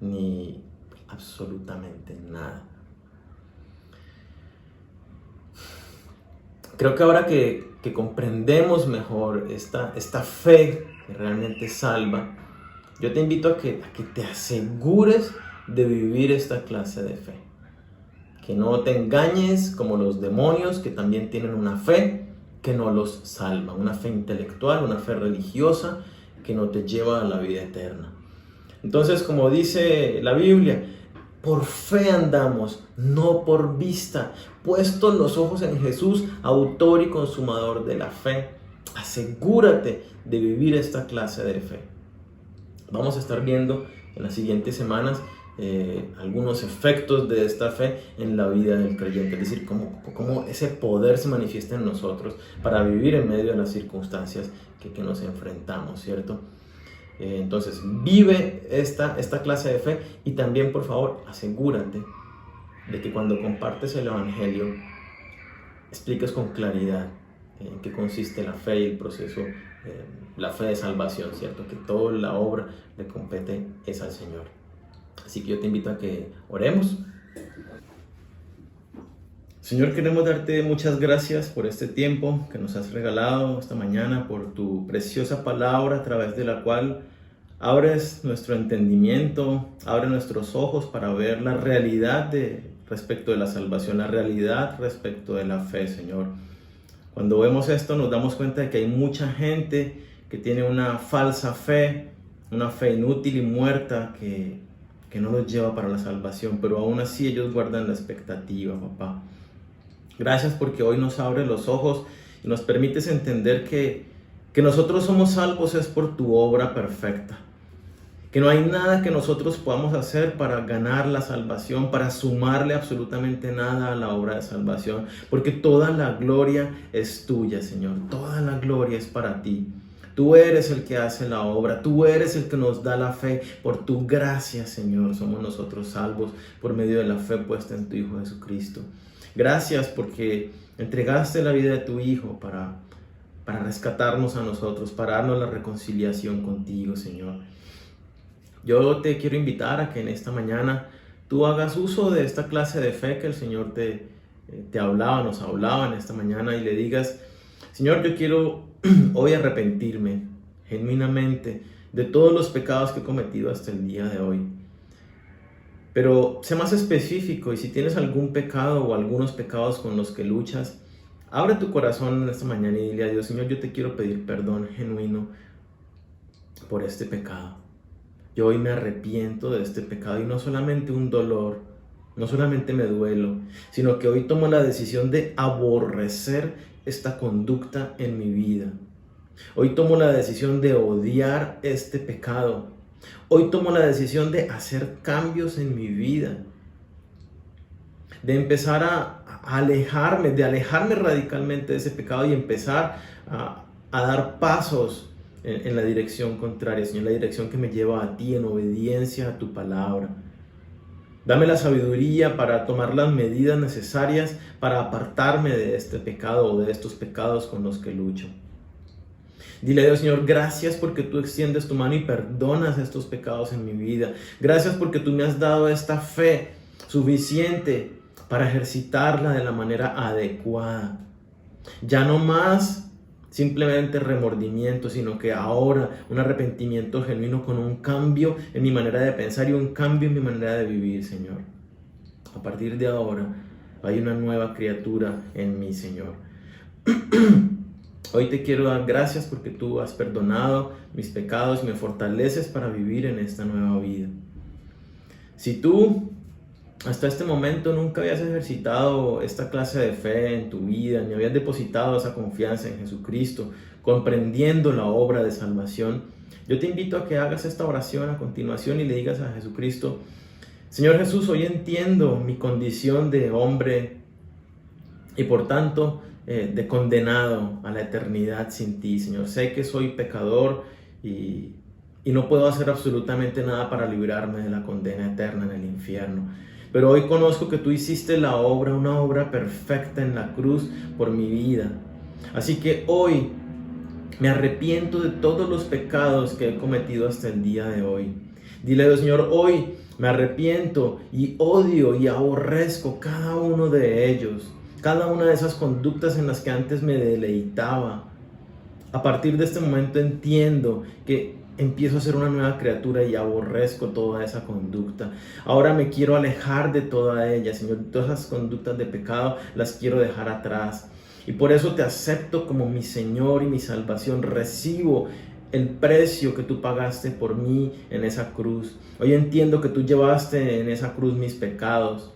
ni absolutamente nada. Creo que ahora que comprendemos mejor esta fe que realmente salva, yo te invito a que te asegures de vivir esta clase de fe. Que no te engañes como los demonios que también tienen una fe que no los salva. Una fe intelectual, una fe religiosa que no te lleva a la vida eterna. Entonces, como dice la Biblia, por fe andamos, no por vista. Puestos los ojos en Jesús, autor y consumador de la fe. Asegúrate de vivir esta clase de fe. Vamos a estar viendo en las siguientes semanas algunos efectos de esta fe en la vida del creyente, es decir, cómo ese poder se manifiesta en nosotros para vivir en medio de las circunstancias que nos enfrentamos, ¿cierto? Entonces, vive esta clase de fe y también, por favor, asegúrate de que cuando compartes el Evangelio, expliques con claridad en qué consiste la fe y el proceso, la fe de salvación, ¿cierto? Que toda la obra le compete es al Señor. Así que yo te invito a que oremos. Señor, queremos darte muchas gracias por este tiempo que nos has regalado esta mañana, por tu preciosa palabra a través de la cual abres nuestro entendimiento, abres nuestros ojos para ver la realidad respecto de la salvación, la realidad respecto de la fe, Señor. Cuando vemos esto nos damos cuenta de que hay mucha gente que tiene una falsa fe, una fe inútil y muerta que no los lleva para la salvación, pero aún así ellos guardan la expectativa, papá. Gracias porque hoy nos abre los ojos y nos permites entender que nosotros somos salvos es por tu obra perfecta. Que no hay nada que nosotros podamos hacer para ganar la salvación, para sumarle absolutamente nada a la obra de salvación, porque toda la gloria es tuya, Señor. Toda la gloria es para ti. Tú eres el que hace la obra, tú eres el que nos da la fe. Por tu gracia, Señor, somos nosotros salvos por medio de la fe puesta en tu Hijo Jesucristo. Gracias porque entregaste la vida de tu Hijo para rescatarnos a nosotros, para darnos la reconciliación contigo, Señor. Yo te quiero invitar a que en esta mañana tú hagas uso de esta clase de fe que el Señor nos hablaba en esta mañana, y le digas: Señor, yo quiero hoy arrepentirme genuinamente de todos los pecados que he cometido hasta el día de hoy. Pero sé más específico, y si tienes algún pecado o algunos pecados con los que luchas, abre tu corazón en esta mañana y dile a Dios: Señor, yo te quiero pedir perdón genuino por este pecado. Yo hoy me arrepiento de este pecado, y no solamente un dolor, no solamente me duelo, sino que hoy tomo la decisión de aborrecer esta conducta en mi vida. Hoy tomo la decisión de odiar este pecado. Hoy tomo la decisión de hacer cambios en mi vida, de empezar a alejarme radicalmente de ese pecado y empezar a dar pasos en la dirección contraria, Señor, la dirección que me lleva a ti en obediencia a tu palabra. Dame la sabiduría para tomar las medidas necesarias para apartarme de este pecado o de estos pecados con los que lucho. Dile a Dios: Señor, gracias porque tú extiendes tu mano y perdonas estos pecados en mi vida. Gracias porque tú me has dado esta fe suficiente para ejercitarla de la manera adecuada. Ya no más simplemente remordimiento, sino que ahora un arrepentimiento genuino con un cambio en mi manera de pensar y un cambio en mi manera de vivir, Señor. A partir de ahora hay una nueva criatura en mí, Señor. Hoy te quiero dar gracias porque tú has perdonado mis pecados y me fortaleces para vivir en esta nueva vida. Si tú hasta este momento nunca habías ejercitado esta clase de fe en tu vida, ni habías depositado esa confianza en Jesucristo, comprendiendo la obra de salvación, yo te invito a que hagas esta oración a continuación y le digas a Jesucristo: Señor Jesús, hoy entiendo mi condición de hombre y por tanto de condenado a la eternidad sin ti, Señor. Sé que soy pecador y no puedo hacer absolutamente nada para librarme de la condena eterna en el infierno. Pero hoy conozco que tú hiciste la obra, una obra perfecta en la cruz por mi vida. Así que hoy me arrepiento de todos los pecados que he cometido hasta el día de hoy. Dile a Dios: Señor, hoy me arrepiento y odio y aborrezco cada uno de ellos, cada una de esas conductas en las que antes me deleitaba. A partir de este momento entiendo que empiezo a ser una nueva criatura y aborrezco toda esa conducta. Ahora me quiero alejar de toda ella, Señor. Todas esas conductas de pecado las quiero dejar atrás. Y por eso te acepto como mi Señor y mi salvación. Recibo el precio que tú pagaste por mí en esa cruz. Hoy entiendo que tú llevaste en esa cruz mis pecados.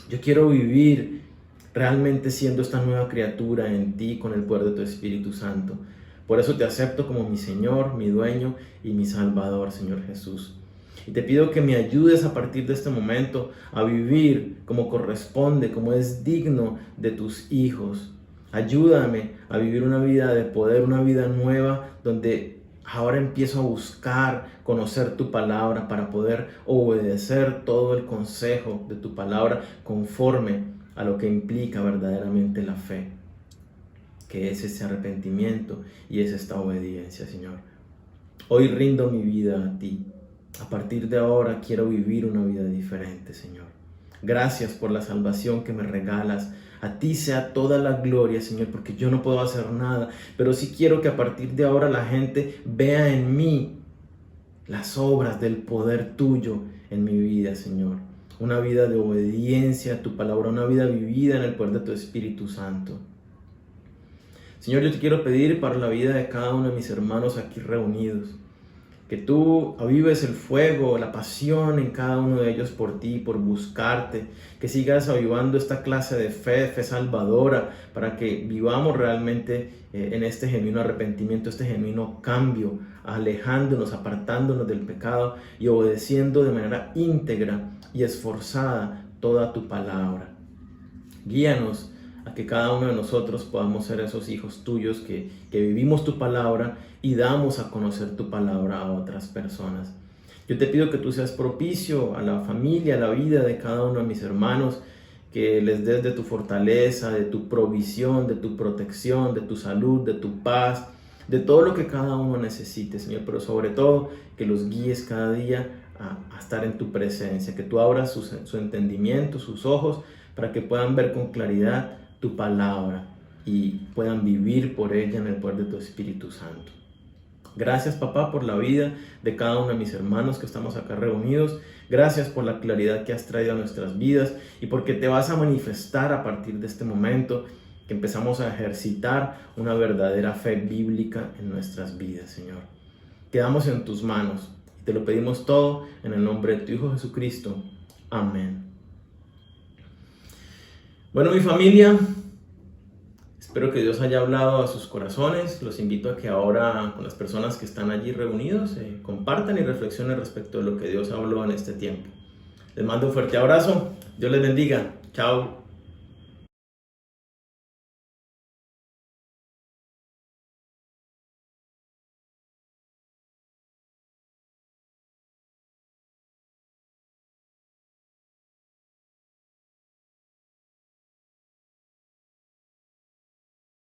Yo quiero vivir realmente siendo esta nueva criatura en ti con el poder de tu Espíritu Santo. Por eso te acepto como mi Señor, mi dueño y mi Salvador, Señor Jesús. Y te pido que me ayudes a partir de este momento a vivir como corresponde, como es digno de tus hijos. Ayúdame a vivir una vida de poder, una vida nueva, donde ahora empiezo a buscar conocer tu palabra para poder obedecer todo el consejo de tu palabra conforme a lo que implica verdaderamente la fe, que es ese arrepentimiento y es esta obediencia, Señor. Hoy rindo mi vida a ti. A partir de ahora quiero vivir una vida diferente, Señor. Gracias por la salvación que me regalas. A ti sea toda la gloria, Señor, porque yo no puedo hacer nada, pero sí quiero que a partir de ahora la gente vea en mí las obras del poder tuyo en mi vida, Señor. Una vida de obediencia a tu palabra, una vida vivida en el poder de tu Espíritu Santo. Señor, yo te quiero pedir para la vida de cada uno de mis hermanos aquí reunidos, que tú avives el fuego, la pasión en cada uno de ellos por ti, por buscarte, que sigas avivando esta clase de fe salvadora, para que vivamos realmente en este genuino arrepentimiento, este genuino cambio, alejándonos, apartándonos del pecado y obedeciendo de manera íntegra y esforzada toda tu palabra. Guíanos a que cada uno de nosotros podamos ser esos hijos tuyos que vivimos tu palabra y damos a conocer tu palabra a otras personas. Yo te pido que tú seas propicio a la familia, a la vida de cada uno de mis hermanos, que les des de tu fortaleza, de tu provisión, de tu protección, de tu salud, de tu paz, de todo lo que cada uno necesite, Señor, pero sobre todo que los guíes cada día a estar en tu presencia, que tú abras su entendimiento, sus ojos, para que puedan ver con claridad tu palabra y puedan vivir por ella en el poder de tu Espíritu Santo. Gracias, papá, por la vida de cada uno de mis hermanos que estamos acá reunidos. Gracias por la claridad que has traído a nuestras vidas y porque te vas a manifestar a partir de este momento que empezamos a ejercitar una verdadera fe bíblica en nuestras vidas, Señor. Quedamos en tus manos y te lo pedimos todo en el nombre de tu Hijo Jesucristo. Amén. Bueno, mi familia, espero que Dios haya hablado a sus corazones. Los invito a que ahora con las personas que están allí reunidos compartan y reflexionen respecto de lo que Dios habló en este tiempo. Les mando un fuerte abrazo. Dios les bendiga. Chao.